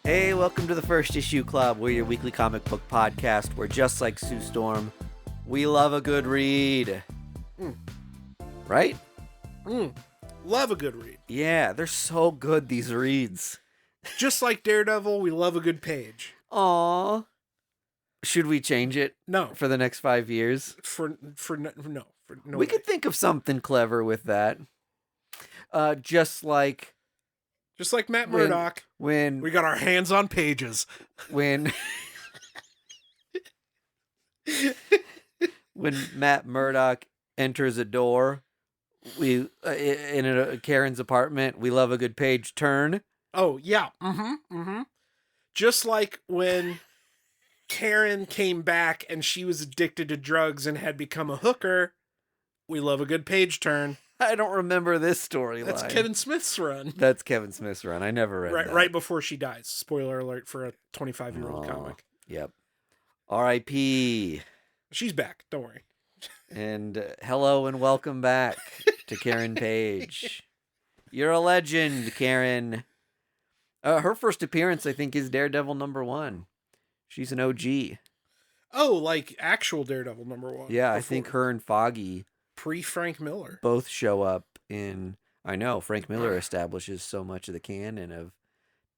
Hey, welcome to the First Issue Club. We're your weekly comic book podcast where, just like Sue Storm, we love a good read. Right? Love a good read. Yeah, they're so good, these reads. Just like Daredevil, we love a good page. Aww. Should we change it No. for the next 5 years? No We way. could think of something clever with that. Just like Matt Murdock, when we got our hands on pages. when Matt Murdock enters a door, we in Karen's apartment, we love a good page turn. Oh, yeah. Just like when Karen came back and she was addicted to drugs and had become a hooker, we love a good page turn. I don't remember this storyline. That's Kevin Smith's run. That's Kevin Smith's run. I never read that. Right before she dies. Spoiler alert for a 25-year-old comic. Yep. R.I.P. She's back. Don't worry. And hello and welcome back to Karen Page. You're a legend, Karen. Her first appearance, I think, is Daredevil #1. She's an OG. Oh, like actual Daredevil #1. Yeah, I think her and Foggy pre-Frank Miller both show up in... I know, Frank Miller establishes so much of the canon of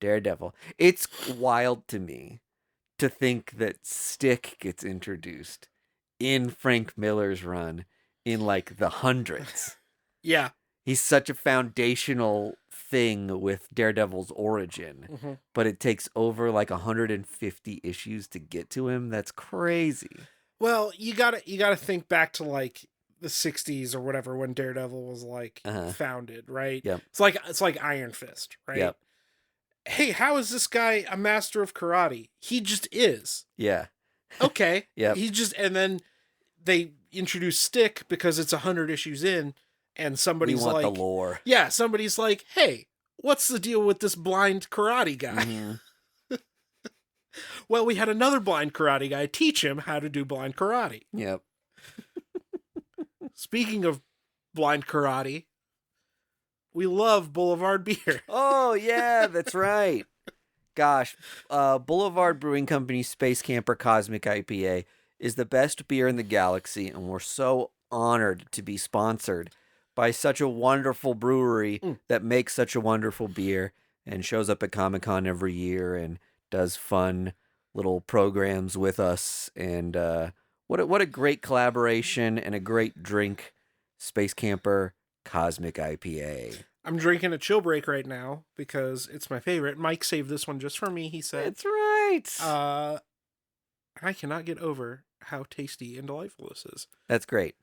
Daredevil. It's wild to me to think that Stick gets introduced in Frank Miller's run in like the hundreds. Yeah. He's such a foundational thing with Daredevil's origin, but it takes over like 150 issues to get to him. That's crazy. Well, you gotta think back to like the 60s or whatever when Daredevil was like founded, right? Yep. It's like Iron Fist, right? Yep. Hey, how is this guy a master of karate? He just is. Yeah. Okay. Yep. And then they introduce Stick because it's 100 issues in, and somebody's we want like, the lore. Yeah, somebody's like, hey, what's the deal with this blind karate guy? Mm-hmm. Well, we had another blind karate guy teach him how to do blind karate. Yep. Speaking of blind karate, we love Boulevard beer. Oh, yeah, that's right. Gosh, Boulevard Brewing Company Space Camper Cosmic IPA is the best beer in the galaxy, and we're so honored to be sponsored by such a wonderful brewery that makes such a wonderful beer and shows up at Comic-Con every year and does fun little programs with us. And what a great collaboration and a great drink, Space Camper Cosmic IPA. I'm drinking a chill break right now because it's my favorite. Mike saved this one just for me, he said. That's right. I cannot get over how tasty and delightful this is. That's great.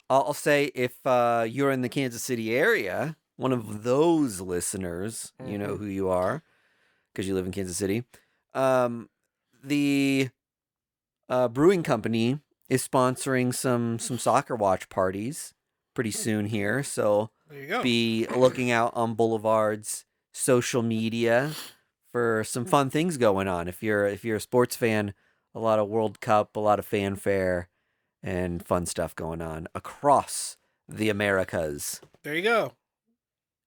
I'll say if you're in the Kansas City area, one of those listeners, you know who you are because you live in Kansas City. The brewing company is sponsoring some soccer watch parties pretty soon here. So there you go. Be looking out on Boulevard's social media for some fun things going on. If you're a sports fan, a lot of World Cup, a lot of fanfare, and fun stuff going on across the Americas. There you go.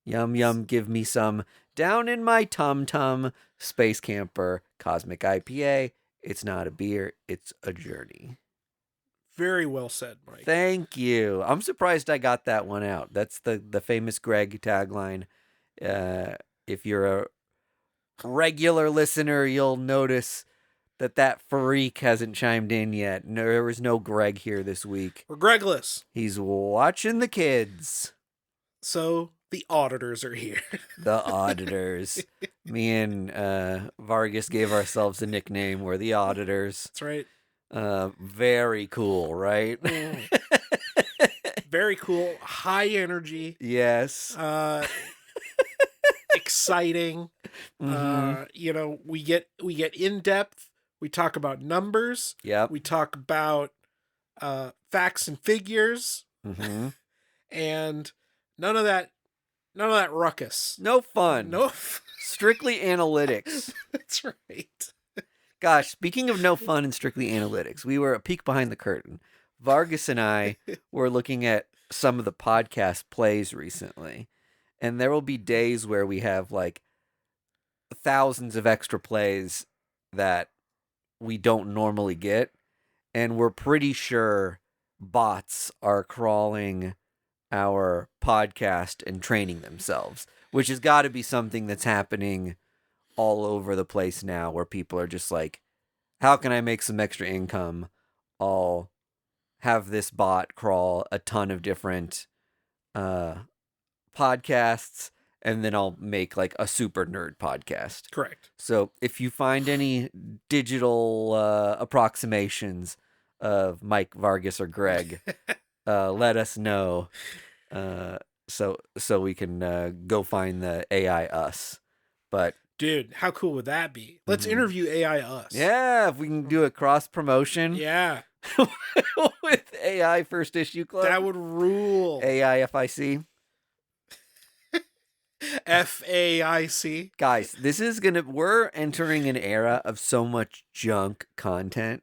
Yum, yum, give me some down in my tum-tum Space Camper Cosmic IPA. It's not a beer, it's a journey. Very well said, Mike. Thank you. I'm surprised I got that one out. That's the famous Greg tagline. If you're a regular listener, you'll notice that freak hasn't chimed in yet. No, there was no Greg here this week. We're Gregless. He's watching the kids. So the Auditors are here. The Auditors. Me and Vargas gave ourselves a nickname. We're the Auditors. That's right. Very cool, right? Very cool. High energy. Yes. Exciting. We get in depth. We talk about numbers. Yep. We talk about facts and figures. And none of that ruckus. No fun. No. Strictly analytics. That's right. Gosh, speaking of no fun and strictly analytics, we were a peek behind the curtain. Vargas and I were looking at some of the podcast plays recently, and there will be days where we have like thousands of extra plays that we don't normally get. And we're pretty sure bots are crawling our podcast and training themselves, which has got to be something that's happening all over the place now, where people are just like, how can I make some extra income? I'll have this bot crawl a ton of different podcasts, and then I'll make like a super nerd podcast. Correct. So if you find any digital approximations of Mike, Vargas, or Greg, let us know, so we can go find the AI us. But dude, how cool would that be? Let's interview AI us. Yeah, if we can do a cross promotion. Yeah. With AI First Issue Club. That would rule. AI FIC. FAIC. Guys, we're entering an era of so much junk content.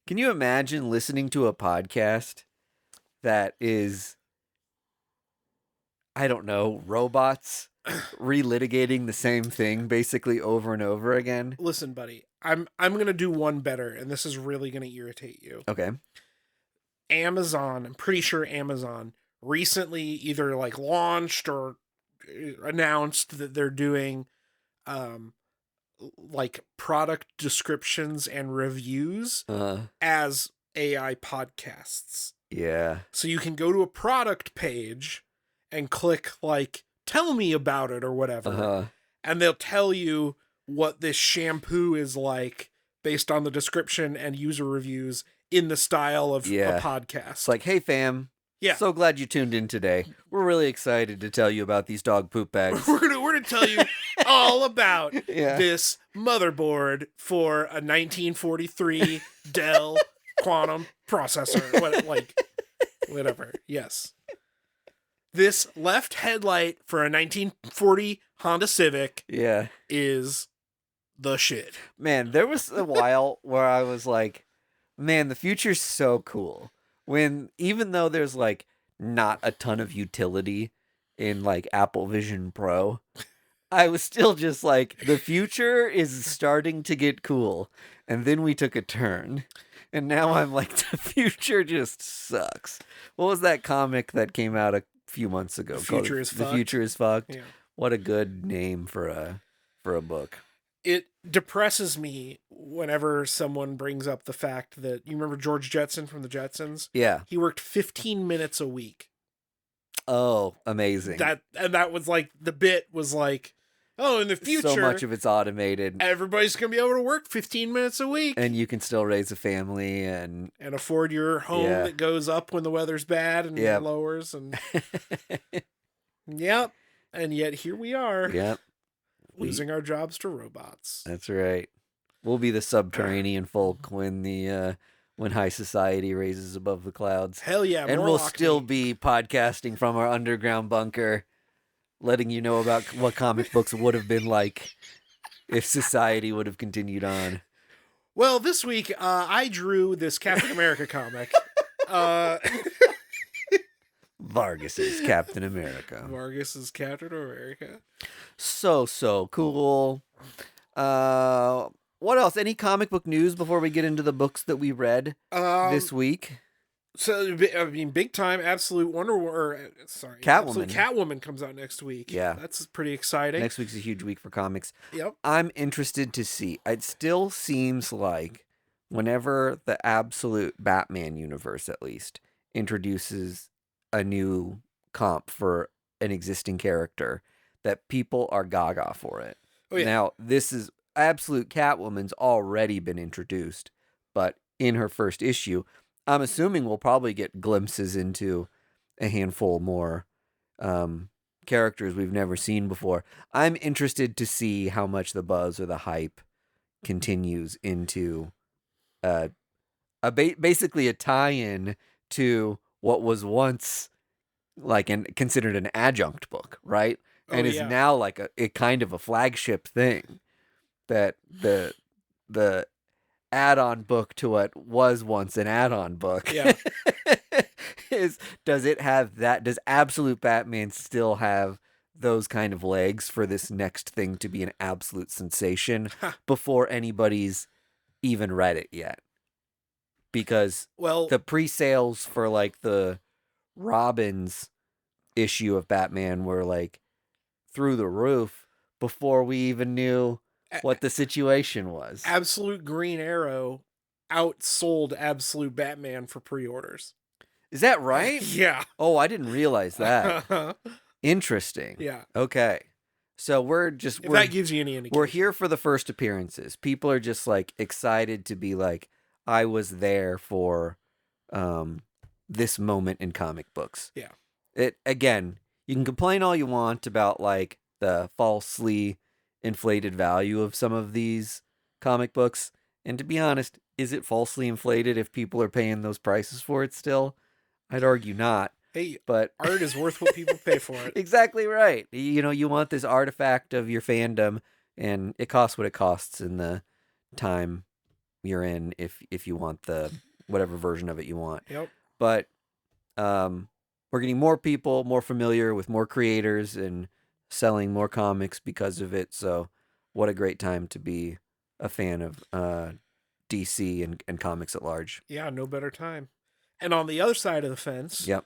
Can you imagine listening to a podcast that is, I don't know, robots relitigating the same thing basically over and over again? Listen, buddy, I'm going to do one better, and this is really going to irritate you. Okay. Amazon, I'm pretty sure Amazon recently either like launched or announced that they're doing like product descriptions and reviews as AI podcasts. Yeah. So you can go to a product page and click like tell me about it or whatever. And they'll tell you what this shampoo is like based on the description and user reviews in the style of a podcast. It's like, hey fam, yeah, so glad you tuned in today. We're really excited to tell you about these dog poop bags. We're gonna tell you all about this motherboard for a 1943 Dell Quantum processor. Whatever. Yes. This left headlight for a 1940 Honda Civic is the shit. Man, there was a while where I was like, man, the future's so cool. When, even though there's like not a ton of utility in like Apple Vision Pro, I was still just like, the future is starting to get cool. And then we took a turn. And now I'm like, the future just sucks. What was that comic that came out a few months ago? The Future is Fucked. The Future is Fucked. Yeah. What a good name for a book. It depresses me whenever someone brings up the fact that, you remember George Jetson from the Jetsons? Yeah. He worked 15 minutes a week. Oh, amazing. That was like, the bit was like, oh, in the future, so much of it's automated. Everybody's going to be able to work 15 minutes a week. And you can still raise a family and afford your home that goes up when the weather's bad and lowers. And yep. And yet here we are. Yep. Losing our jobs to robots. That's right. We'll be the subterranean folk when high society raises above the clouds. Hell yeah. And we'll still be podcasting from our underground bunker, letting you know about what comic books would have been like if society would have continued on. Well, this week, I drew this Captain America comic. Vargas's Captain America. Vargas's Captain America. So cool. What else? Any comic book news before we get into the books that we read this week? So, I mean, big time, Absolute Catwoman. Absolute Catwoman comes out next week. Yeah. That's pretty exciting. Next week's a huge week for comics. Yep. I'm interested to see. It still seems like whenever the Absolute Batman universe, at least, introduces a new comp for an existing character, that people are gaga for it. Oh, yeah. Now, this is Absolute Catwoman's already been introduced, but in her first issue, I'm assuming we'll probably get glimpses into a handful more characters we've never seen before. I'm interested to see how much the buzz or the hype continues into basically a tie-in to what was once like considered an adjunct book, right? And is now like a kind of a flagship thing, that the add-on book to what was once an add-on book does Absolute Batman still have those kind of legs for this next thing to be an absolute sensation before anybody's even read it yet. Because Well, the pre-sales for like the Robin's issue of Batman were like through the roof before we even knew what the situation was. Absolute Green Arrow outsold Absolute Batman for pre-orders. Is that right? Yeah. Oh, I didn't realize that. Interesting. Yeah. Okay. So If that gives you any indication. We're here for the first appearances. People are just like excited to be like, I was there for this moment in comic books. Yeah. It again, you can complain all you want about like the falsely inflated value of some of these comic books. And to be honest, is it falsely inflated if people are paying those prices for it still? I'd argue not. Hey, but art is worth what people pay for it. Exactly right. You know, you want this artifact of your fandom, and it costs what it costs in the time you're in if you want the whatever version of it you want. Yep. But we're getting more people more familiar with more creators and selling more comics because of it. So what a great time to be a fan of DC and comics at large. Yeah, no better time. And on the other side of the fence, yep.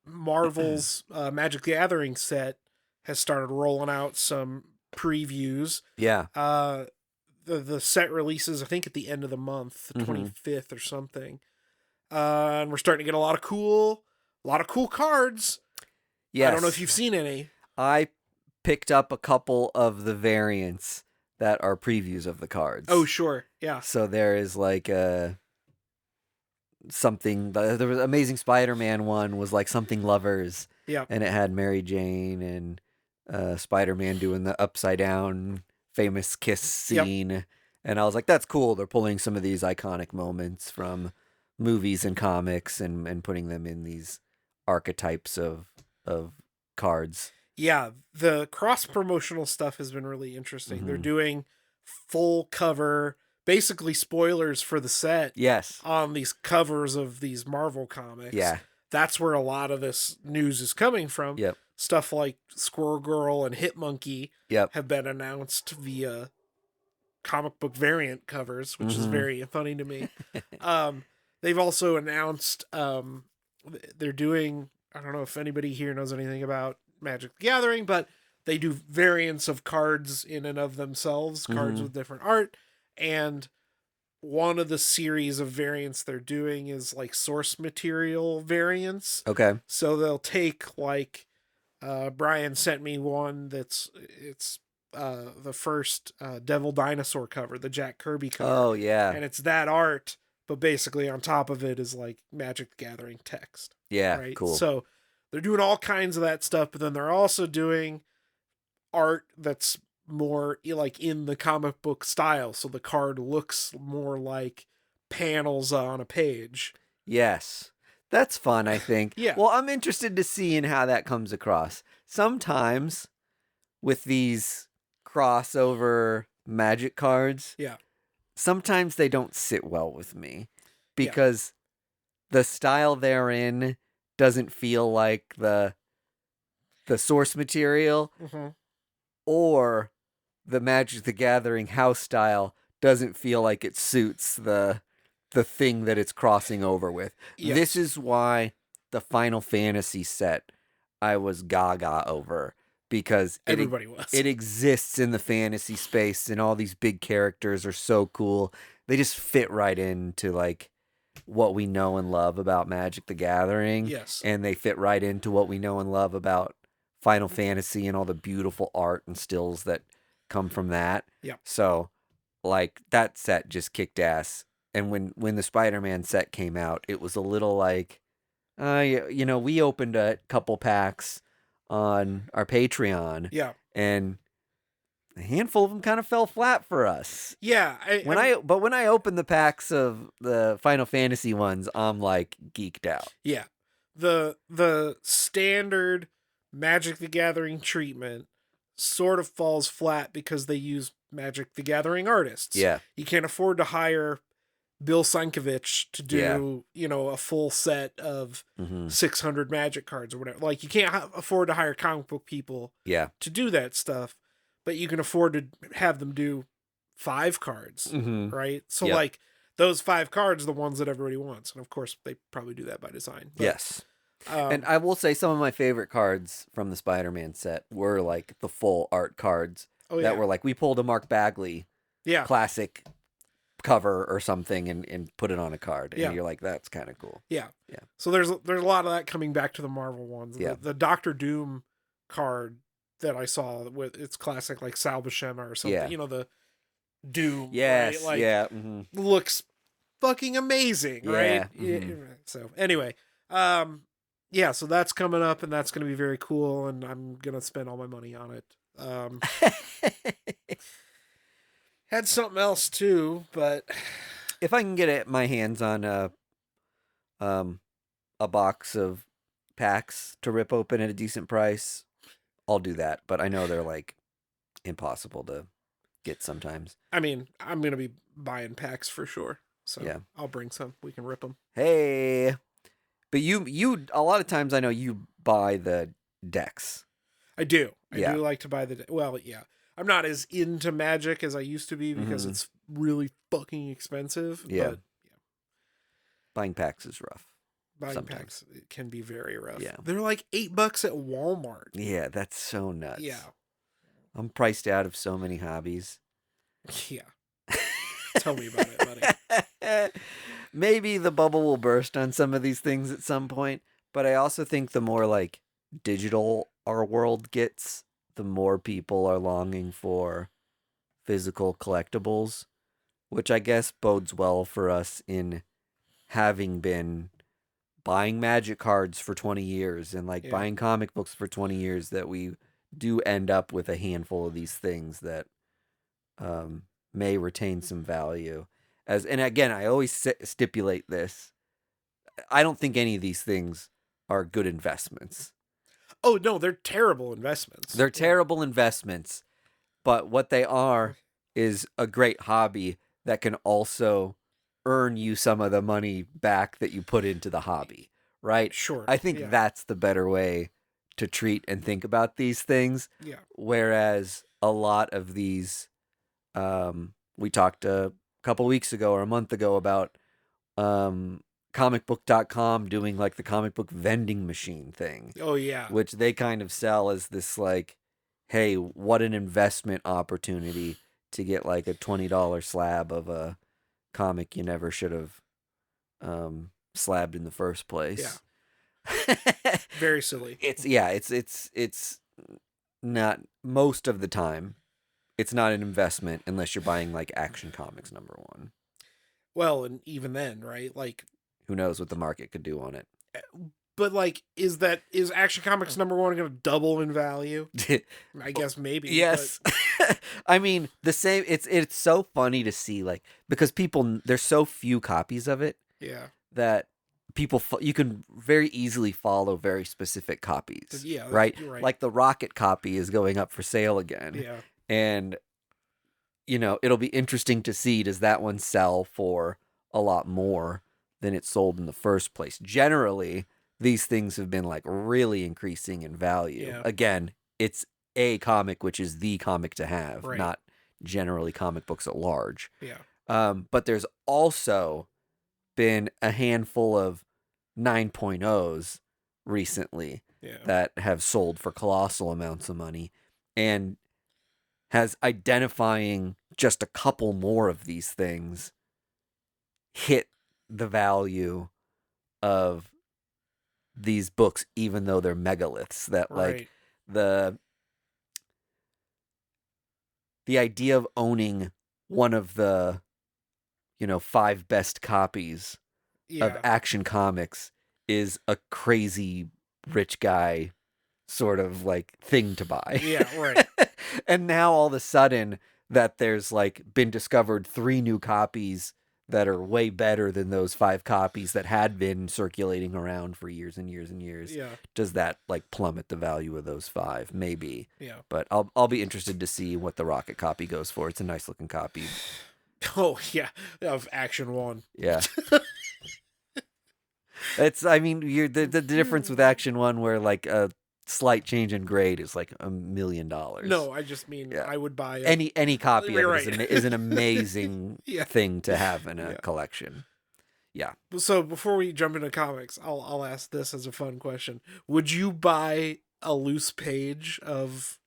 Marvel's Magic the Gathering set has started rolling out some previews. Yeah. The set releases, I think, at the end of the month, the 25th or something. And we're starting to get a lot of cool cards. Yes. I don't know if you've seen any. I picked up a couple of the variants that are previews of the cards. Oh, sure. Yeah. So there is like something. There was Amazing Spider-Man one was like something lovers. Yeah. And it had Mary Jane and Spider-Man doing the upside down famous kiss scene. Yep. And I was like, that's cool. They're pulling some of these iconic moments from movies and comics and putting them in these archetypes of cards. Yeah, the cross-promotional stuff has been really interesting. They're doing full cover, basically spoilers for the set. Yes. On these covers of these Marvel comics. Yeah. That's where a lot of this news is coming from. Yep. Stuff like Squirrel Girl and Hitmonkey yep. have been announced via comic book variant covers, which is very funny to me. They've also announced they're doing, I don't know if anybody here knows anything about Magic the Gathering, but they do variants of cards in and of themselves, cards with different art. And one of the series of variants they're doing is like source material variants. Okay. So they'll take like, Brian sent me one it's the first Devil Dinosaur cover, the Jack Kirby cover. Oh, yeah. And it's that art, but basically on top of it is like Magic the Gathering text. Yeah, right? cool. So they're doing all kinds of that stuff, but then they're also doing art that's more like in the comic book style. So the card looks more like panels on a page. Yes. That's fun, I think. Yeah. Well, I'm interested to see in how that comes across. Sometimes with these crossover Magic cards, yeah, sometimes they don't sit well with me because the style they're in doesn't feel like the source material, or the Magic the Gathering house style doesn't feel like it suits the thing that it's crossing over with. Yes. This is why the Final Fantasy set I was gaga over, because everybody was. It exists in the fantasy space, and all these big characters are so cool. They just fit right into like what we know and love about Magic the Gathering. Yes. And they fit right into what we know and love about Final Fantasy and all the beautiful art and stills that come from that. Yeah. So like that set just kicked ass. And when the Spider-Man set came out, it was a little like, you know, we opened a couple packs on our Patreon. Yeah. And a handful of them kind of fell flat for us. Yeah. But when I opened the packs of the Final Fantasy ones, I'm like geeked out. Yeah. The standard Magic the Gathering treatment sort of falls flat because they use Magic the Gathering artists. Yeah. You can't afford to hire Bill Sienkiewicz to do, a full set of Mm-hmm. 600 Magic cards or whatever. Like, you can't afford to hire comic book people Yeah. to do that stuff, but you can afford to have them do 5 cards, Mm-hmm. right? So, Yep. like, those 5 cards are the ones that everybody wants. And, of course, they probably do that by design. But, Yes. And I will say some of my favorite cards from the Spider-Man set were, like, the full art cards that were, like, we pulled a Mark Bagley classic cover or something and put it on a card. And you're like, that's kind of cool. Yeah. Yeah. So there's a lot of that coming back to the Marvel ones. Yeah. The Doctor Doom card that I saw with its classic, like Sal Buscema or something, Yeah. the Doom, Yes. right? Like, yeah. Mm-hmm. looks fucking amazing, right? Mm-hmm. So anyway, so that's coming up and that's going to be very cool. And I'm going to spend all my money on it. Had something else too, but if I can get my hands on a box of packs to rip open at a decent price, I'll do that. But I know they're like impossible to get sometimes. I mean, I'm going to be buying packs for sure. So yeah. I'll bring some. We can rip them. Hey, but you a lot of times I know you buy the decks. I do. I do like to buy well, yeah. I'm not as into Magic as I used to be because it's really fucking expensive. Yeah. But buying packs is rough. Buying packs, it can be very rough. Yeah. They're like $8 at Walmart. Yeah, that's so nuts. Yeah. I'm priced out of so many hobbies. Yeah. Tell me about it, buddy. Maybe the bubble will burst on some of these things at some point, but I also think the more like digital our world gets, the more people are longing for physical collectibles, which I guess bodes well for us in having been buying Magic cards for 20 years and like buying comic books for 20 years, that we do end up with a handful of these things that may retain some value. And again, I always stipulate this. I don't think any of these things are good investments. Oh, no, they're terrible investments. They're terrible investments, but what they are is a great hobby that can also earn you some of the money back that you put into the hobby, right? Sure. I think that's the better way to treat and think about these things. Yeah. Whereas a lot of these, we talked a couple weeks ago or a month ago about comicbook.com doing like the comic book vending machine thing. Oh, yeah. Which they kind of sell as this like, hey, what an investment opportunity to get like a $20 slab of a comic you never should have slabbed in the first place. Yeah. Very silly. It's not, most of the time, it's not an investment unless you're buying like Action Comics #1. Well, and even then, right? Like, who knows what the market could do on it. But like, is Action Comics #1 going to double in value? I guess maybe. Yes. But... I mean, the same. It's so funny to see, like, because there's so few copies of it. Yeah. That people, you can very easily follow very specific copies. Yeah. Right? Right. Like the Rocket copy is going up for sale again. Yeah. And, it'll be interesting to see, does that one sell for a lot more than it sold in the first place? Generally, these things have been like really increasing in value. Yeah. Again, it's a comic, which is the comic to have, right. not generally comic books at large. Yeah. But there's also been a handful of 9.0s recently that have sold for colossal amounts of money, and has identifying just a couple more of these things hit the value of these books, even though they're megaliths. That like the idea of owning one of the 5 best copies of Action Comics is a crazy rich guy sort of like thing to buy. Yeah, right. And now all of a sudden that there's like been discovered 3 new copies that are way better than those 5 copies that had been circulating around for years and years and years. Yeah. Does that like plummet the value of those 5? Maybe. Yeah. But I'll be interested to see what the Rocket copy goes for. It's a nice looking copy. Oh yeah, of Action One. Yeah. I mean, the difference with Action One, where like a slight change in grade is like $1 million. No, I just mean Yeah. I would buy Any copy You're of it right. is an amazing Yeah. thing to have in a Yeah. collection. Yeah. So before we jump into comics, I'll ask this as a fun question: would you buy a loose page of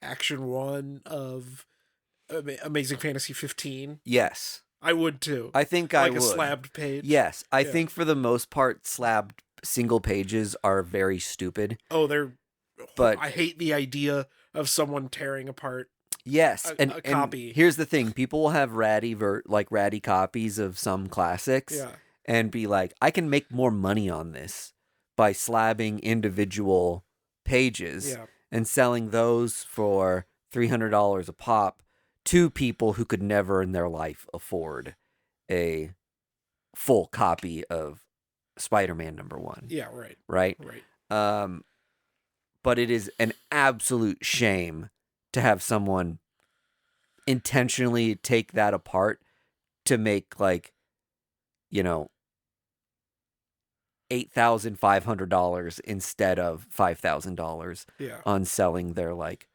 Action One of Amazing Fantasy 15? Yes. I would too. I think I Like would. a slabbed page. Yes. I Yeah. think for the most part, slabbed single pages are very stupid. Oh, But I hate the idea of someone tearing apart. yes, A copy. And here's the thing: people will have ratty copies of some classics, Yeah. and be like, "I can make more money on this by slabbing individual pages Yeah. and selling those for $300 a pop to people who could never in their life afford a full copy of Spider-Man #1." Yeah. Right. Right. Right. But it is an absolute shame to have someone intentionally take that apart to make like, you know, $8,500 instead of $5,000 Yeah. on selling their like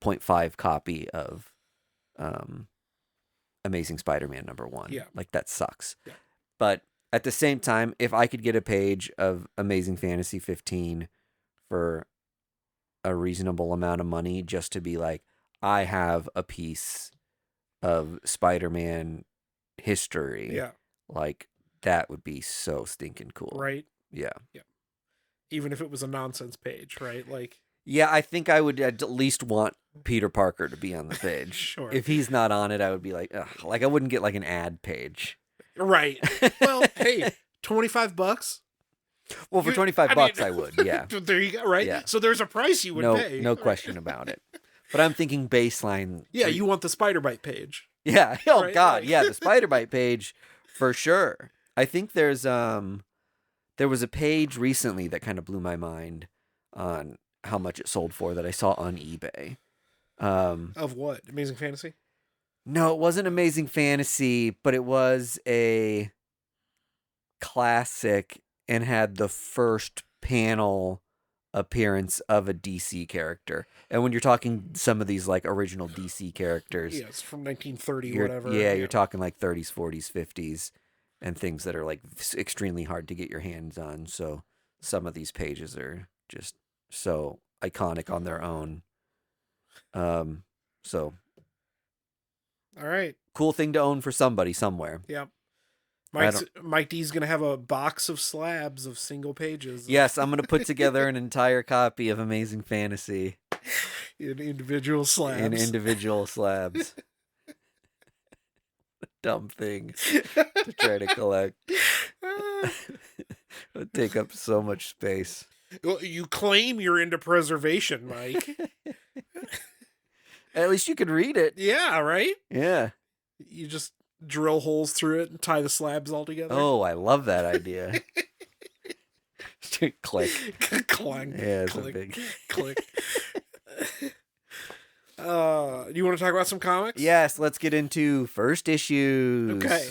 0.5 copy of Amazing Spider-Man #1. Yeah. Like that sucks. Yeah. But at the same time, if I could get a page of Amazing Fantasy 15 for a reasonable amount of money just to be like, I have a piece of Spider-Man history. Yeah. Like, that would be so stinking cool. Right. Yeah. Yeah. Even if it was a nonsense page, right? Like, yeah, I think I would at least want Peter Parker to be on the page. Sure. If he's not on it, I would be like, ugh. Like, I wouldn't get like an ad page. Right. Well, hey, $25. Well, for $25, I would. Yeah. There you go. Right. Yeah. So there's a price you would pay. No question about it. But I'm thinking baseline. Yeah, you want the Spider Bite page. Yeah. Oh Right, God. right. Yeah, the Spider Bite page for sure. I think there was a page recently that kind of blew my mind on how much it sold for that I saw on eBay. Of what? Amazing Fantasy? No, it wasn't Amazing Fantasy, but it was a classic and had the first panel appearance of a DC character. And when you're talking some of these like original DC characters, Yeah, it's from 1930 you're, whatever. yeah, you're talking like 30s, 40s, 50s, and things that are like extremely hard to get your hands on. So some of these pages are just so iconic on their own. So All right. cool thing to own for somebody somewhere. Yeah. Mike D's going to have a box of slabs of single pages. Yes, I'm going to put together an entire copy of Amazing Fantasy In individual slabs. in individual slabs. Dumb thing to try to collect. It would take up so much space. Well, you claim you're into preservation, Mike. At least you could read it. Yeah, right? Yeah. You just drill holes through it and tie the slabs all together. Oh, I love that idea. Click. Clang. Yeah, it's click, a big click. You want to talk about some comics? Yes, let's get into first issues. Okay.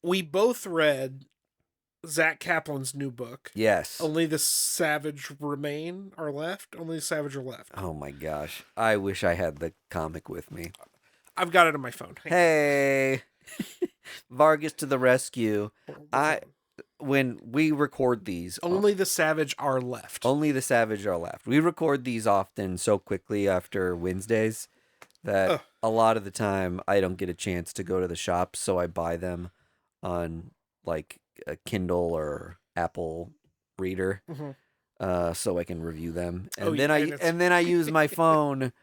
We both read Zack Kaplan's new book. Yes. Only the Savage Remain are left. Only the Savage are left. Oh my gosh. I wish I had the comic with me. I've got it on my phone. Hey. Vargas to the rescue. When we record these, Only the Savage are left. only the Savage are left. We record these often so quickly after Wednesdays that a lot of the time I don't get a chance to go to the shop, so I buy them on like a Kindle or Apple Reader, so I can review them. And then I use my phone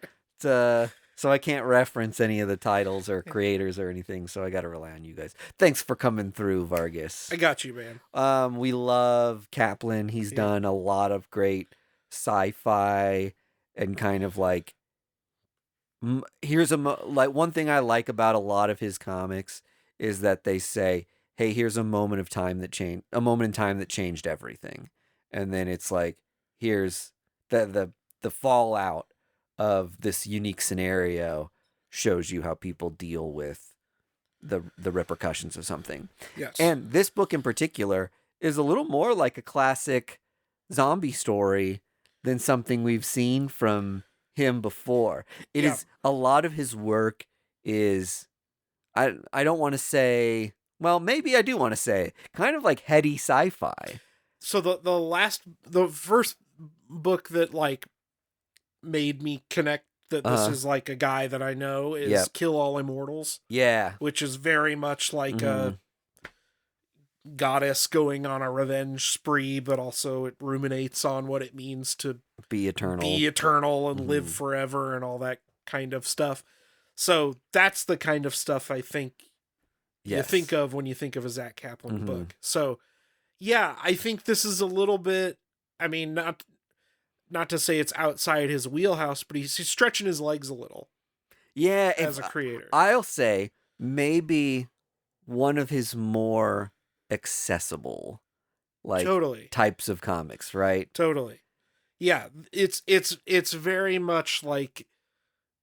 to. So I can't reference any of the titles or creators or anything, so I got to rely on you guys. Thanks for coming through, Vargas. I got you, man. We love Kaplan. He's done a lot of great sci-fi and kind of like like one thing I like about a lot of his comics is that they say, "Hey, here's a moment in time that changed everything," and then it's like, here's the fallout of this unique scenario shows you how people deal with the repercussions of something. Yes. And this book in particular is a little more like a classic zombie story than something we've seen from him before. It is a lot of his work is I don't want to say, well, maybe I do want to say kind of like heady sci-fi. So the first book that like made me connect that this is like a guy that I know is Kill All Immortals. Yeah. Which is very much like a goddess going on a revenge spree, but also it ruminates on what it means to be eternal and live forever and all that kind of stuff. So that's the kind of stuff I think you think of when you think of a Zack Kaplan book. So yeah, I think this is a little bit, I mean, not to say it's outside his wheelhouse, but he's stretching his legs a little. Yeah, as a creator. I'll say maybe one of his more accessible types of comics, right? Totally. Yeah, it's very much like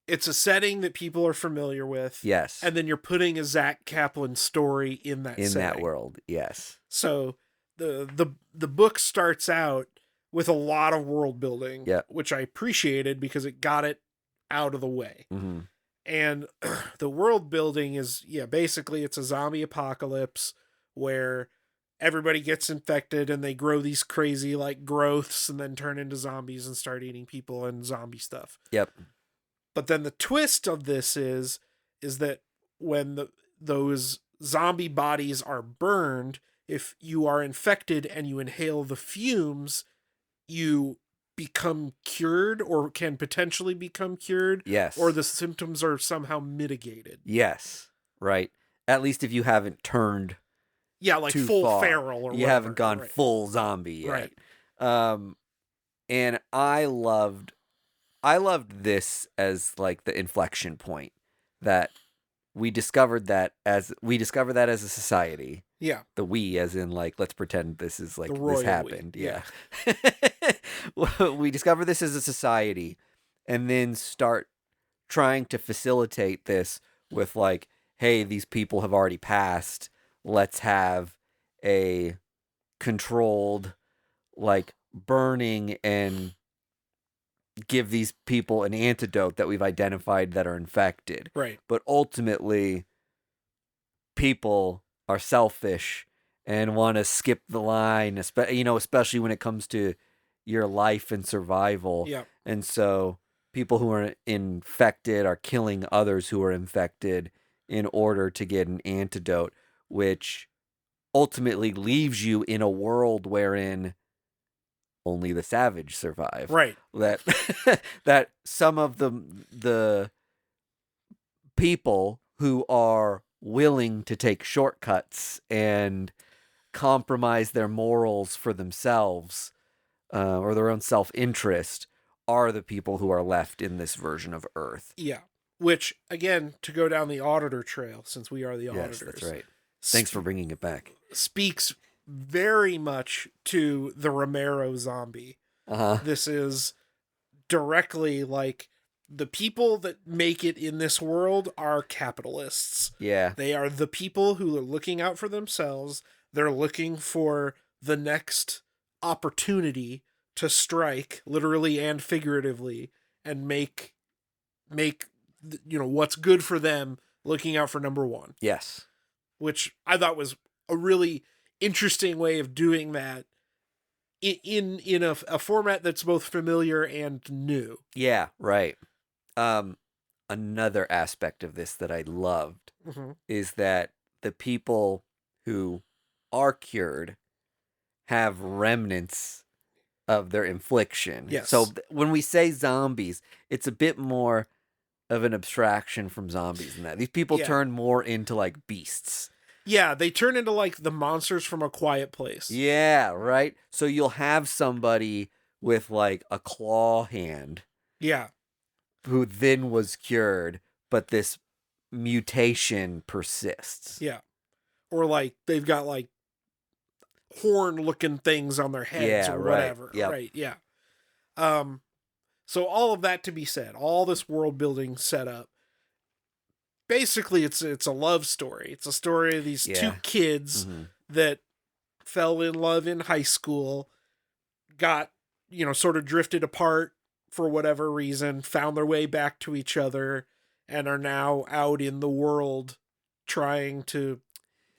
it's a setting that people are familiar with. Yes. And then you're putting a Zack Kaplan story in that that world. Yes. So the book starts out with a lot of world building, which I appreciated because it got it out of the way. Mm-hmm. And the world building is, basically it's a zombie apocalypse where everybody gets infected and they grow these crazy like growths and then turn into zombies and start eating people and zombie stuff. Yep. But then the twist of this is that when those zombie bodies are burned, if you are infected and you inhale the fumes, you become cured or can potentially become cured. Yes. Or the symptoms are somehow mitigated. Yes. Right. At least if you haven't turned like full feral or you haven't gone full zombie yet. Right. And I loved this as like the inflection point that we discovered that as a society. Yeah. The we as in like, let's pretend this is like this happened. Yeah. We discover this as a society and then start trying to facilitate this with like, hey, these people have already passed. Let's have a controlled like burning and give these people an antidote that we've identified that are infected. Right. But ultimately, people are selfish and want to skip the line, especially when it comes to your life and survival. Yeah. And so people who are infected are killing others who are infected in order to get an antidote, which ultimately leaves you in a world wherein only the savage survive. Right. That some of the people who are willing to take shortcuts and compromise their morals for themselves or their own self-interest are the people who are left in this version of Earth. Yeah. Which, again, to go down the auditor trail, since we are the auditors. Yes, that's right. Thanks for bringing it back. Speaks very much to the Romero zombie. This is directly like the people that make it in this world are capitalists. Yeah. They are the people who are looking out for themselves. They're looking for the next opportunity to strike, literally and figuratively, and make what's good for them, looking out for number one. Yes. Which I thought was a really interesting way of doing that in a format that's both familiar and new. Yeah, right. Another aspect of this that I loved is that the people who are cured have remnants of their infliction. Yes. So when we say zombies, it's a bit more of an abstraction from zombies than that. These people turn more into like beasts. Yeah, they turn into like the monsters from A Quiet Place. Yeah, right? So you'll have somebody with like a claw hand. Yeah. Who then was cured, but this mutation persists. Yeah. Or like they've got like horn-looking things on their heads or whatever. Yep. Right, yeah. So all of that to be said, all this world building set up, basically it's a love story. It's a story of these two kids that fell in love in high school, got, sort of drifted apart for whatever reason, found their way back to each other, and are now out in the world trying to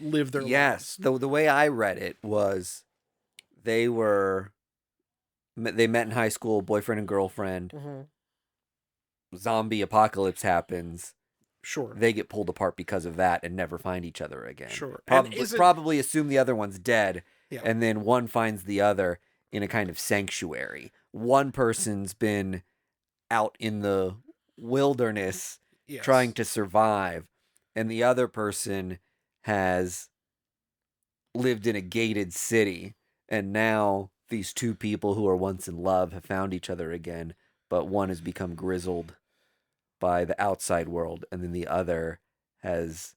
live their lives. The way I read it was they met in high school, boyfriend and girlfriend. Zombie apocalypse happens. Sure. They get pulled apart because of that and never find each other again. Sure. Probably assume the other one's dead, yeah. and then one finds the other in a kind of sanctuary. One person's been out in the wilderness trying to survive, and the other person has lived in a gated city, and now these two people who are once in love have found each other again, but one has become grizzled by the outside world, and then the other has,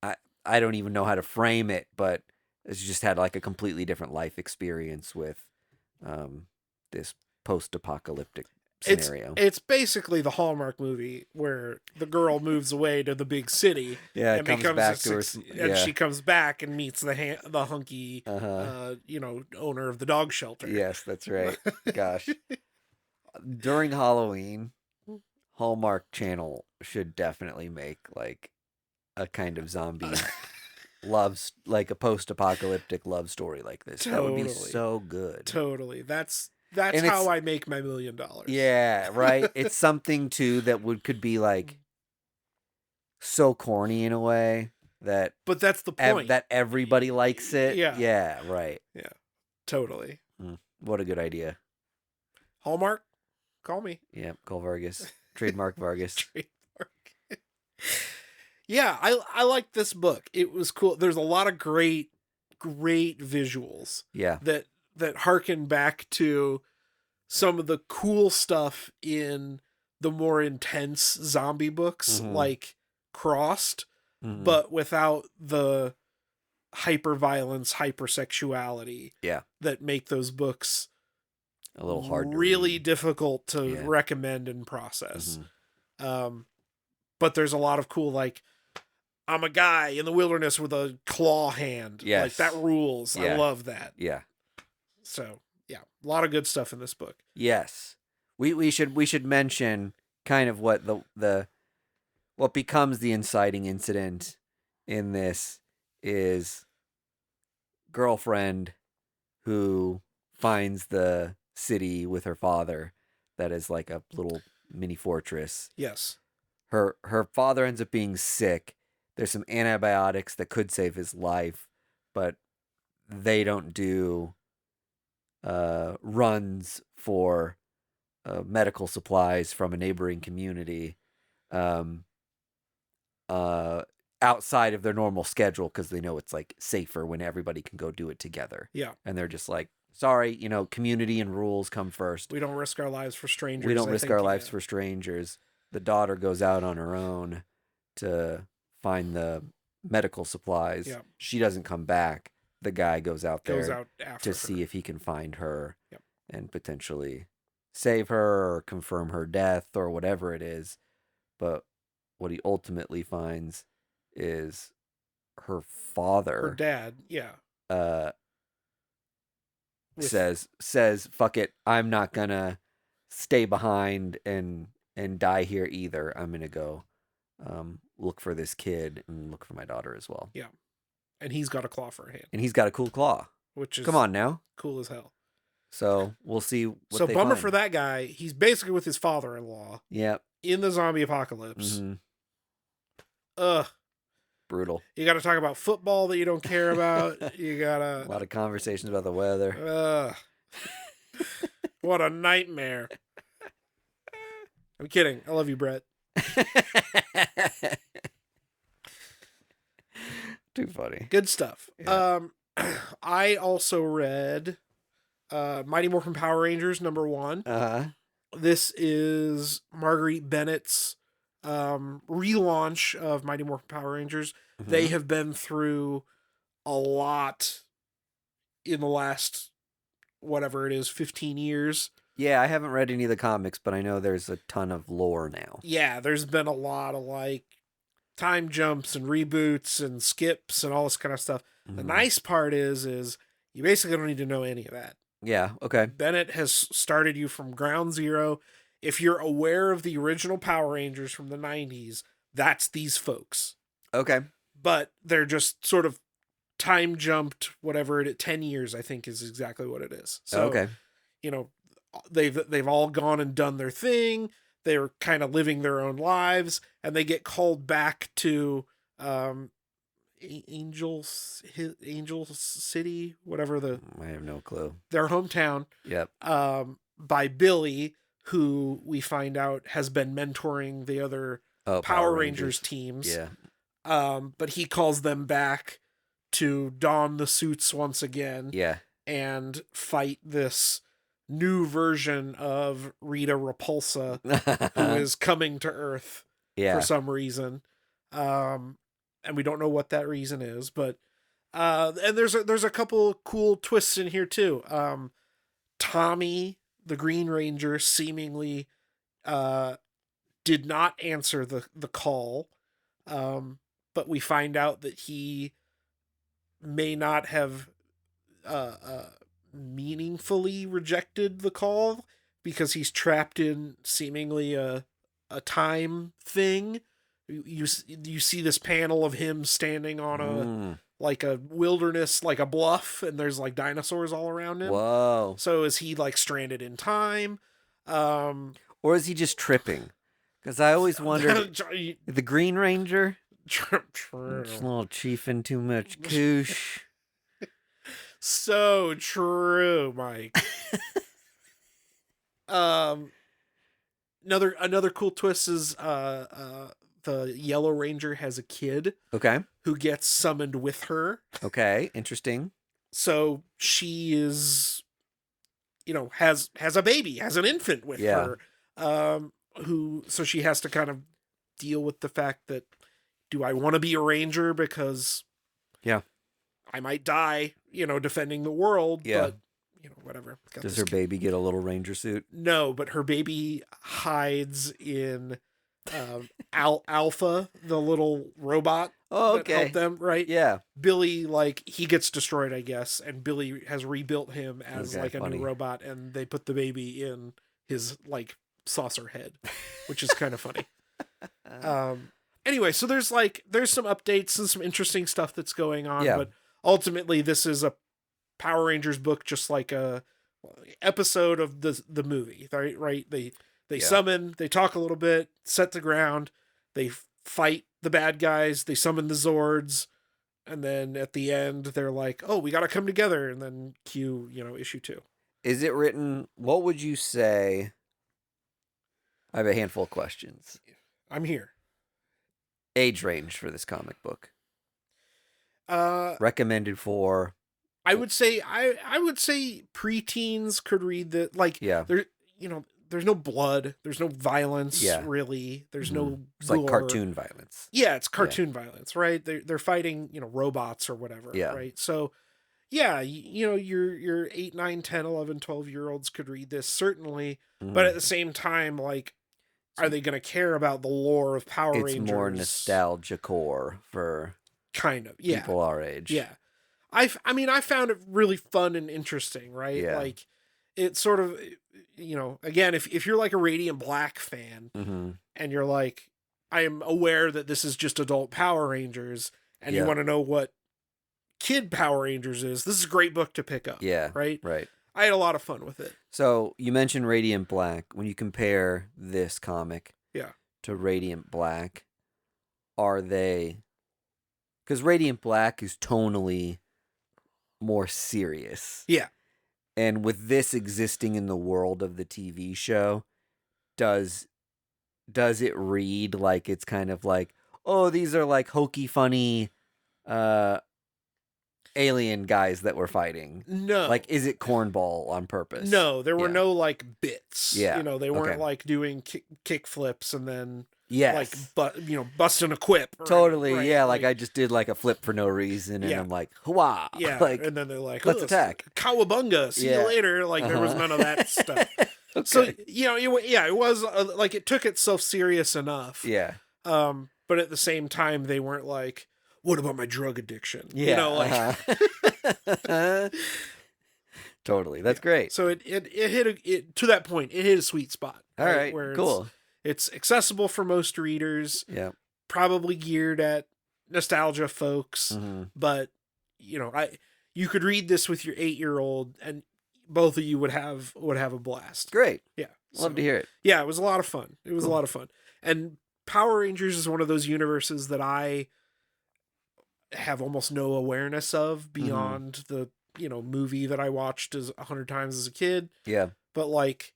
I don't even know how to frame it, but has just had like a completely different life experience with this post-apocalyptic scenario. It's basically the Hallmark movie where the girl moves away to the big city, and comes back to her, and she comes back and meets the hunky, owner of the dog shelter. Yes, that's right. Gosh, during Halloween, Hallmark Channel should definitely make like a kind of zombie like a post-apocalyptic love story like this. That would be so good. Totally. That's how I make my $1 million. Yeah, right. It's something too that could be like so corny in a way that. But that's the point. That everybody likes it. Yeah. Yeah. Right. Yeah. Totally. What a good idea. Hallmark, call me. Yeah. Call Vargas. Trademark Vargas. Trademark. Yeah, I like this book. It was cool. There's a lot of great visuals. Yeah. That harken back to some of the cool stuff in the more intense zombie books, like Crossed, but without the hyper-violence, hypersexuality that make those books a little hard, really difficult to recommend and process. But there's a lot of cool, like, I'm a guy in the wilderness with a claw hand. Yes. Like, that rules. I love that. Yeah. So, yeah, a lot of good stuff in this book. Yes. We should mention kind of what what becomes the inciting incident in this is girlfriend who finds the city with her father that is like a little mini fortress. Yes. Her father ends up being sick. There's some antibiotics that could save his life, but they don't do runs for medical supplies from a neighboring community outside of their normal schedule because they know it's like safer when everybody can go do it together. Yeah. And they're just like, sorry, community and rules come first. We don't risk our lives for strangers. We don't risk our lives for strangers. The daughter goes out on her own to find the medical supplies. Yeah. She doesn't come back. The guy goes out there after see if he can find her yep. and potentially save her or confirm her death or whatever it is. But what he ultimately finds is her father. Her dad, yeah. Says, fuck it, I'm not gonna stay behind and die here either. I'm gonna go look for this kid and look for my daughter as well. Yeah. And he's got a claw for a hand. And he's got a cool claw. Which is come on now. Cool as hell. So we'll see what so they bummer find. for that guy. He's basically with his father-in-law. Yep. In the zombie apocalypse. Ugh. Brutal. You got to talk about football that you don't care about. You got to... A lot of conversations about the weather. What a nightmare. I'm kidding. I love you, Brett. Too funny. Good stuff. Yeah. I also read Mighty Morphin Power Rangers #1. Uh-huh. This is Marguerite Bennett's relaunch of Mighty Morphin Power Rangers. Mm-hmm. They have been through a lot in the last, whatever it is, 15 years. Yeah, I haven't read any of the comics, but I know there's a ton of lore now. Yeah, there's been a lot of like time jumps and reboots and skips and all this kind of stuff. The nice part is you basically don't need to know any of that. Yeah, okay. Bennett has started you from ground zero. If you're aware of the original Power Rangers from the 90s, that's these folks. Okay. But they're just sort of time jumped, whatever 10 years, I think is exactly what it is. So, okay. You know, they've all gone and done their thing. They're kind of living their own lives, and they get called back to Angel City, whatever I have no clue. Their hometown. Yep. By Billy, who we find out has been mentoring the other Power Rangers teams. Yeah. But he calls them back to don the suits once again. Yeah. And fight this new version of Rita Repulsa, who is coming to Earth for some reason. And we don't know what that reason is, but and there's a couple cool twists in here too. Tommy, the Green Ranger, seemingly did not answer the call, but we find out that he may not have meaningfully rejected the call because he's trapped in seemingly a time thing. You see this panel of him standing on a like a wilderness, like a bluff, and there's like dinosaurs all around him. Whoa. So is he like stranded in time? Or is he just tripping? Because I always wondered, the Green Ranger? Just a little chiefing too much koosh. So true, Mike. Another cool twist is the Yellow Ranger has a kid. Okay. Who gets summoned with her. Okay, interesting. So she is, has a baby, has an infant with her. So she has to kind of deal with the fact that, do I want to be a ranger because I might die, defending the world, but whatever. Does her baby get a little ranger suit? No, but her baby hides in Alpha, the little robot. Oh, okay. That helped them, right? Yeah. Billy, he gets destroyed, I guess, and Billy has rebuilt him as a new robot, and they put the baby in his saucer head, which is kind of funny. Anyway, so there's some updates and some interesting stuff that's going on, but ultimately this is a Power Rangers book, just like a episode of the movie, right? They summon, they talk a little bit, set the ground, they fight the bad guys, they summon the Zords, and then at the end they're like, oh, we got to come together, and then cue, issue 2. Is it written, what would you say? I have a handful of questions. I'm here. Age range for this comic book. Recommended for. I would say preteens could read the there's no blood, there's no violence, really. There's no it's gore. like cartoon violence. Yeah, it's cartoon violence, right? They're fighting, robots or whatever, right? So, your 8, 9, 10, 11, 12-year-olds could read this, certainly. But at the same time, are they going to care about the lore of Power Rangers? It's more nostalgia core for kind of people our age. Yeah. I found it really fun and interesting, right? Yeah. It's sort of, again, if you're like a Radiant Black fan and you're like, I am aware that this is just adult Power Rangers and you want to know what kid Power Rangers is, this is a great book to pick up. Yeah. Right? Right. I had a lot of fun with it. So you mentioned Radiant Black. When you compare this comic to Radiant Black, are they... Because Radiant Black is tonally more serious. Yeah. And with this existing in the world of the TV show, does it read like it's kind of like, oh, these are like hokey, funny alien guys that we're fighting? No. Like, is it cornball on purpose? No, there were no bits. Yeah. They weren't doing kick flips and then yes, busting a quip. Totally, right? yeah. Like I just did like a flip for no reason, and I'm like, hurrah! Yeah, like, and then they're like, let's attack. Cowabunga. See you later. Like there was none of that stuff. So, Okay. it was like it took itself serious enough. Yeah. But at the same time, they weren't like, what about my drug addiction? Yeah. Like, Totally. That's yeah. great. So it hit to that point, it hit a sweet spot, All right? right. Where Cool. it's accessible for most readers, Yeah. probably geared at nostalgia folks, Mm-hmm. but you could read this with your 8-year-old and both of you would have a blast. Great. Yeah. Love to hear it. Yeah, it was a lot of fun. It was Cool. a lot of fun. And Power Rangers is one of those universes that I have almost no awareness of beyond the, movie that I watched 100 times as a kid. Yeah. But like,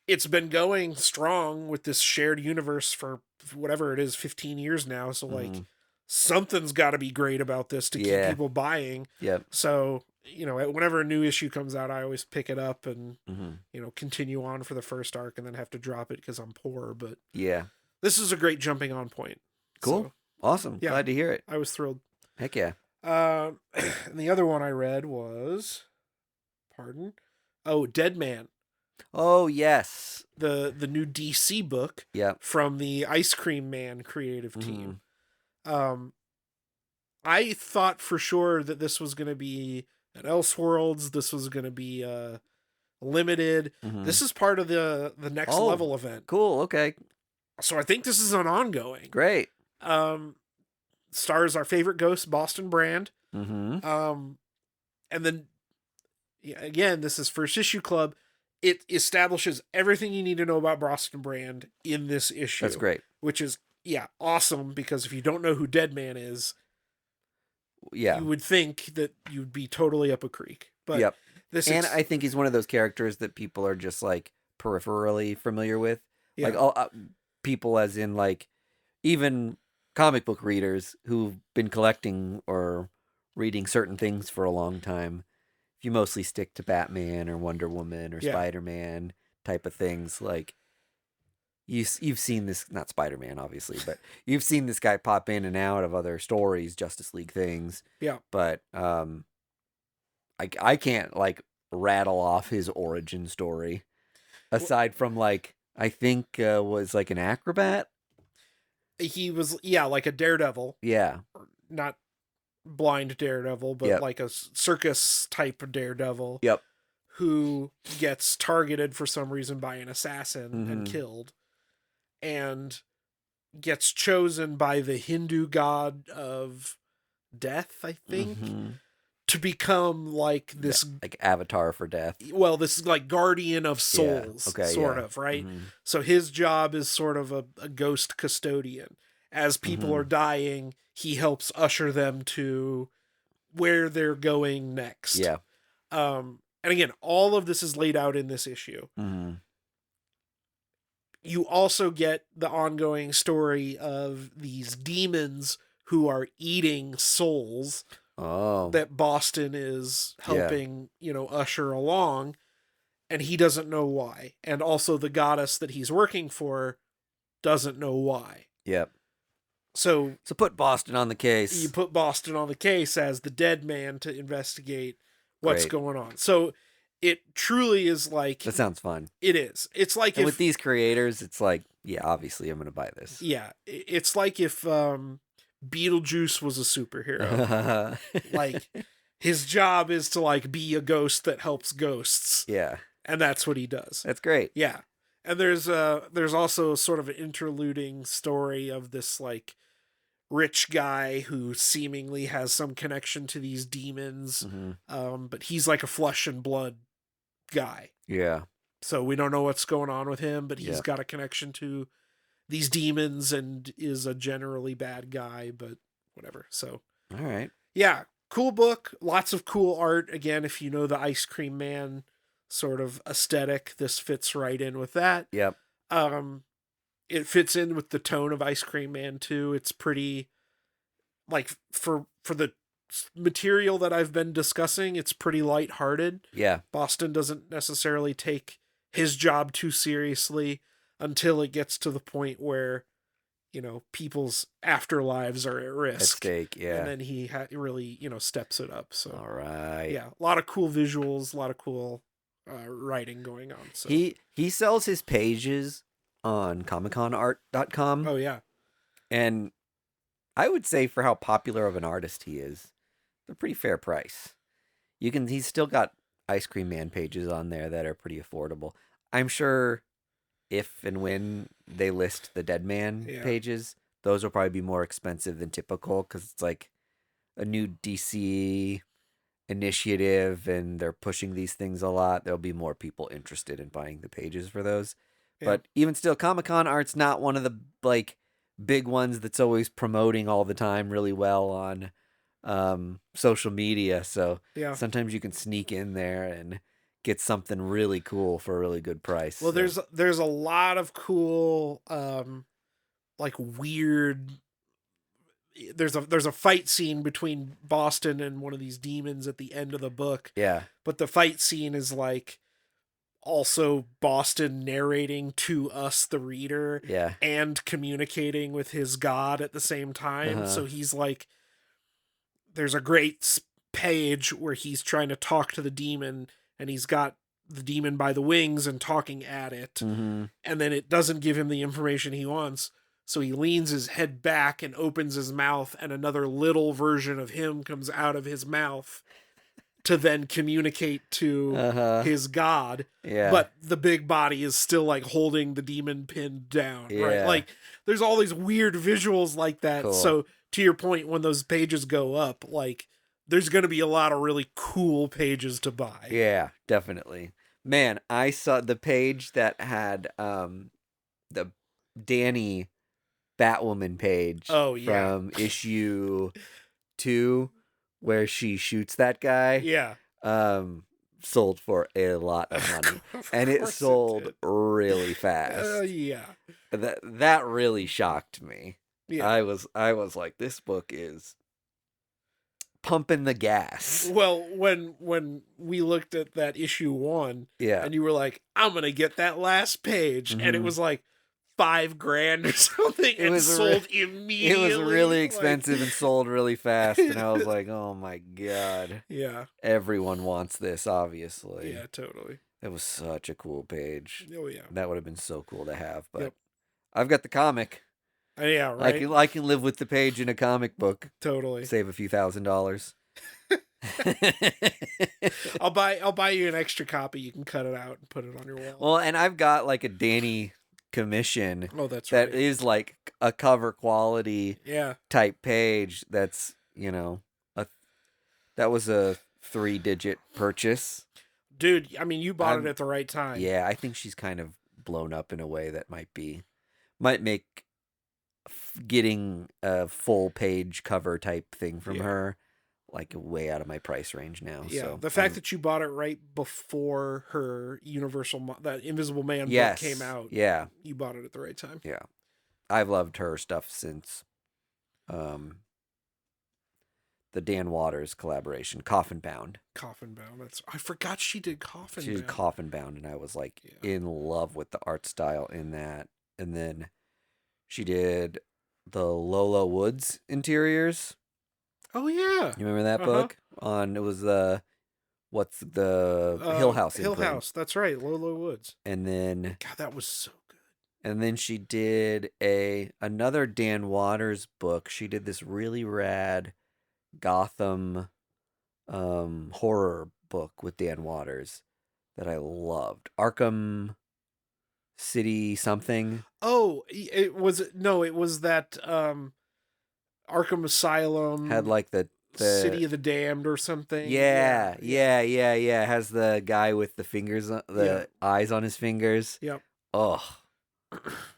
it's been going strong with this shared universe for whatever it is, 15 years now. So like, something's got to be great about this to keep people buying. Yep. So, whenever a new issue comes out, I always pick it up and, Mm-hmm. continue on for the first arc and then have to drop it because I'm poor. But Yeah. this is a great jumping on point. Cool. So, Awesome. yeah. Glad to hear it. I was thrilled. Heck yeah. And the other one I read was, Deadman, Oh, yes. the new DC book Yep. from the Ice Cream Man creative Mm-hmm. team. I thought for sure that this was going to be an Elseworlds. This was going to be limited. Mm-hmm. This is part of the next level event. Cool. Okay. So I think this is an ongoing. Great. Stars our favorite ghost, Boston Brand. Mm-hmm. And then, again, this is first issue club. It establishes everything you need to know about Boston Brand in this issue. That's great. Which is, awesome, because if you don't know who Deadman is, Yeah. you would think that you'd be totally up a creek. But yep. this I think he's one of those characters that people are just like peripherally familiar with. Yeah. Like all people, as in like even comic book readers who've been collecting or reading certain things for a long time. If you mostly stick to Batman or Wonder Woman or Spider-Man type of things, like you've seen this, not Spider-Man obviously, but you've seen this guy pop in and out of other stories, Justice League things. Yeah. But I can't like rattle off his origin story aside from like I think was like an acrobat. He was like a daredevil. Yeah. Not blind daredevil, but like a circus type of daredevil. Yep. Who gets targeted for some reason by an assassin and killed, and gets chosen by the Hindu god of death, I think, to become like this like avatar for death. Well, this is like guardian of souls, sort of, right? So his job is sort of a ghost custodian. As people are dying, he helps usher them to where they're going next. Yeah. And again, all of this is laid out in this issue. You also get the ongoing story of these demons who are eating souls that Boston is helping, usher along, and he doesn't know why. And also the goddess that he's working for doesn't know why. Yep. So put Boston on the case. You put Boston on the case as the dead man to investigate what's going on. So it truly is like... That sounds fun. It is. It's like with these creators, it's like, yeah, obviously I'm going to buy this. Yeah. It's like if Beetlejuice was a superhero. Like, his job is to like be a ghost that helps ghosts. Yeah. And that's what he does. That's great. Yeah. And there's also sort of an interluding story of this like rich guy who seemingly has some connection to these demons. But he's like a flesh and blood guy. Yeah. So we don't know what's going on with him, but he's got a connection to these demons and is a generally bad guy, but whatever. So, all right. Yeah. Cool book. Lots of cool art. Again, if you know the Ice Cream Man sort of aesthetic, this fits right in with that. Yep. It fits in with the tone of Ice Cream Man too. It's pretty, like, for the material that I've been discussing, it's pretty lighthearted. Yeah. Boston doesn't necessarily take his job too seriously until it gets to the point where, people's afterlives are at risk. At stake, yeah. And then he really, steps it up. So, all right. Yeah, a lot of cool visuals, a lot of cool writing going on. So He sells his pages on ComicConArt.com. oh yeah, And I would say for how popular of an artist he is, they're pretty fair price. He's still got Ice Cream Man pages on there that are pretty affordable. I'm sure if and when they list the Deadman pages, those will probably be more expensive than typical because it's like a new DC initiative and they're pushing these things a lot. There'll be more people interested in buying the pages for those. Yeah. But even still, Comic-Con art's not one of the like big ones that's always promoting all the time really well on social media. So sometimes you can sneak in there and get something really cool for a really good price. Well, there's a lot of cool like weird. There's a fight scene between Boston and one of these demons at the end of the book. Yeah. But the fight scene is like also Boston narrating to us, the reader, and communicating with his god at the same time. Uh-huh. So he's like, there's a great page where he's trying to talk to the demon and he's got the demon by the wings and talking at it. Mm-hmm. And then it doesn't give him the information he wants. So he leans his head back and opens his mouth, and another little version of him comes out of his mouth to then communicate to his god. Yeah. But the big body is still like holding the demon pinned down. Yeah. Right. Like there's all these weird visuals like that. Cool. So to your point, when those pages go up, like there's going to be a lot of really cool pages to buy. Yeah, definitely. Man, I saw the page that had the Danny Batwoman page from issue 2 where she shoots that guy. Yeah. Sold for a lot of money. And it sold really fast. Yeah. That really shocked me. Yeah. I was like, this book is pumping the gas. Well, when we looked at that issue 1, and you were like, I'm gonna get that last page, and it was like $5,000 or something, and sold immediately. It was really expensive and sold really fast, and I was like, oh my god. Yeah. Everyone wants this, obviously. Yeah, totally. It was such a cool page. Oh yeah. That would have been so cool to have, but I've got the comic. Yeah, right. I can live with the page in a comic book. Totally. Save a few $1,000s. I'll buy you an extra copy. You can cut it out and put it on your wall. Well, and I've got like a Danny commission. Oh, that's right. That is like a cover quality type page. That's that was a 3-digit purchase. Dude, I mean, you bought it at the right time. Yeah, I think she's kind of blown up in a way that might make getting a full page cover type thing from her like way out of my price range now. Yeah, so the fact that you bought it right before her that Invisible Man book came out. Yeah, you bought it at the right time. Yeah, I've loved her stuff since the Dan Waters collaboration, Coffin Bound. I forgot she did Coffin Bound. She did Coffin Bound, and I was like in love with the art style in that. And then she did the Lola Woods interiors. Oh yeah, you remember that book? It was the Hill House. Hill House. That's right, Lola Woods. And then God, that was so good. And then she did another Dan Waters book. She did this really rad Gotham horror book with Dan Waters that I loved. Arkham City something. Oh, it was that Arkham Asylum had like the City of the Damned or something. Yeah. Has the guy with the fingers, eyes on his fingers. Yep. Oh,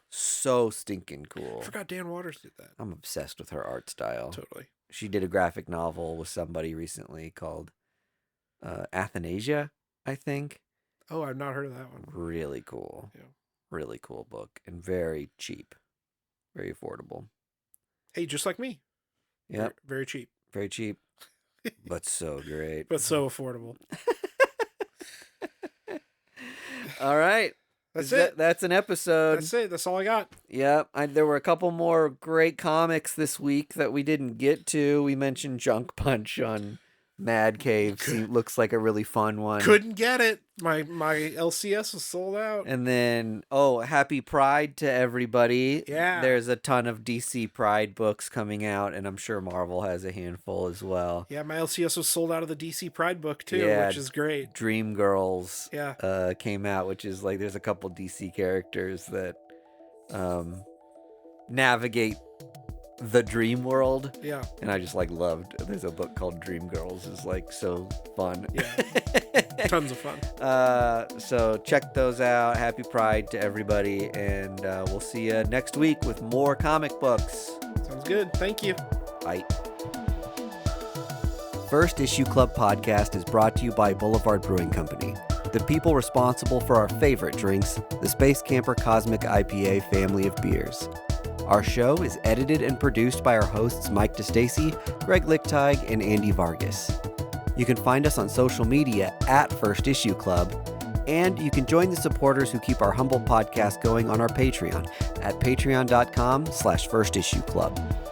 so stinking cool. I forgot Dan Waters did that. I'm obsessed with her art style. Totally. She did a graphic novel with somebody recently called Athanasia, I think. Oh, I've not heard of that one. Really cool. Yeah. Really cool book and very cheap. Very affordable. Hey, just like me. Yep. Very cheap. Very cheap. But so great. But so affordable. All right. That's it. That's an episode. That's it. That's all I got. Yep. There were a couple more great comics this week that we didn't get to. We mentioned Junk Punch on Mad Cave looks like a really fun one. Couldn't get it. My LCS was sold out. And then, Happy Pride to everybody. Yeah. There's a ton of DC Pride books coming out, and I'm sure Marvel has a handful as well. Yeah, my LCS was sold out of the DC Pride book, too, which is great. Dream Girls yeah. Came out, which is like, there's a couple DC characters that navigate the dream world. Yeah. And I just loved, there's a book called Dream Girls. It's like so fun. Yeah. Tons of fun. So check those out. Happy Pride to everybody. And we'll see you next week with more comic books. Sounds good. Thank you. Bye. First Issue Club podcast is brought to you by Boulevard Brewing Company, the people responsible for our favorite drinks, the Space Camper Cosmic IPA family of beers. Our show is edited and produced by our hosts Mike DeStacy, Greg Lichtag, and Andy Vargas. You can find us on social media at First Issue Club, and you can join the supporters who keep our humble podcast going on our Patreon at patreon.com/firstissueclub.